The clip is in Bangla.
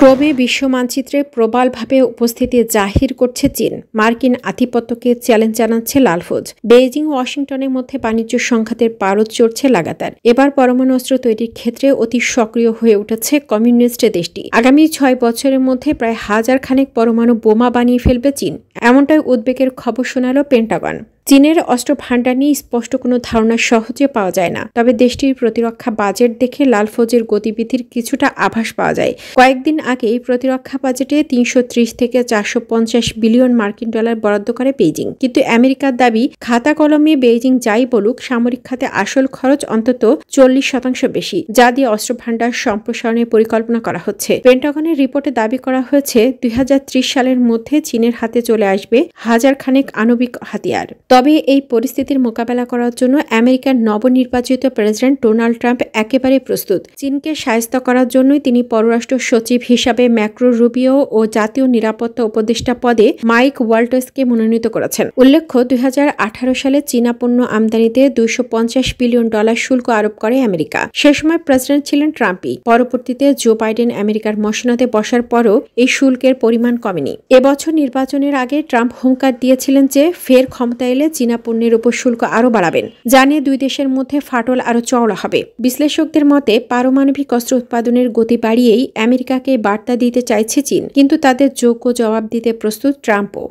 ক্রমে বিশ্ব মানচিত্রে প্রবলভাবে উপস্থিতি জাহির করছে চীন। মার্কিন আধিপত্যকে চ্যালেঞ্জ জানাচ্ছে লালফৌজ। বেইজিং ও ওয়াশিংটনের মধ্যে বাণিজ্য সংঘাতের পারদ চড়ছে লাগাতার। এবার পরমাণু অস্ত্র তৈরির ক্ষেত্রে অতি সক্রিয় হয়ে উঠেছে কমিউনিস্ট দেশটি। আগামী 6 বছরের মধ্যে প্রায় 1000 খানেক পরমাণু বোমা বানিয়ে ফেলবে চীন, এমনটাই উদ্বেগের খবর শোনালো পেন্টাগন। চীনের অস্ত্র ভান্ডার নিয়ে স্পষ্ট কোনো ধারণা সহজে পাওয়া যায় না, তবে দেশটির প্রতিরক্ষা বাজেট দেখে লালফৌজের গতিবিধির কিছুটা আভাস পাওয়া যায়। কয়েকদিন আগেই প্রতিরক্ষা বাজেটে 330 থেকে 450 বিলিয়ন মার্কিন ডলার বরাদ্দ করে বেইজিং, কিন্তু আমেরিকার দাবি খাতা কলমে বেইজিং যাই বলুক, সামরিক খাতে আসল খরচ অন্তত 40% বেশি, যা দিয়ে অস্ত্র ভান্ডার সম্প্রসারণের পরিকল্পনা করা হচ্ছে। পেন্টাগনের রিপোর্টে দাবি করা হয়েছে 2030 সালের মধ্যে চীনের হাতে চলে আসবে 1000 খানেক আণবিক হাতিয়ার। তবে এই পরিস্থিতির মোকাবেলা করার জন্য আমেরিকার নবনির্বাচিত প্রেসিডেন্ট ডোনাল্ড ট্রাম্প একেবারে প্রস্তুত। চীনকে শায়েস্তা করার জন্যই তিনি পররাষ্ট্র সচিব হিসাবে ম্যাক্রো রুবিও ও জাতীয় নিরাপত্তা উপদেষ্টা পদে মাইক ওয়াল্টসকে মনোনীত করেছেন। উল্লেখ্য, 2018 সালে চীনা পণ্য আমদানিতে 250 বিলিয়ন ডলার শুল্ক আরোপ করে আমেরিকা। সে সময় প্রেসিডেন্ট ছিলেন ট্রাম্পই। পরবর্তীতে জো বাইডেন আমেরিকার মসনদে বসার পরও এই শুল্কের পরিমাণ কমেনি। এবছর নির্বাচনের আগে ট্রাম্প হুঙ্কার দিয়েছিলেন যে ফের ক্ষমতা এলে চীনা পণ্যের উপর শুল্ক আরও বাড়াবেন, যা নিয়ে দুই দেশের মধ্যে ফাটল আরও চওড়া হবে। বিশ্লেষকদের মতে পারমাণবিক অস্ত্র উৎপাদনের গতি বাড়িয়েই আমেরিকাকে বার্তা দিতে চাইছে চীন, কিন্তু তাদের যোগ্য জবাব দিতে প্রস্তুত ট্রাম্পও।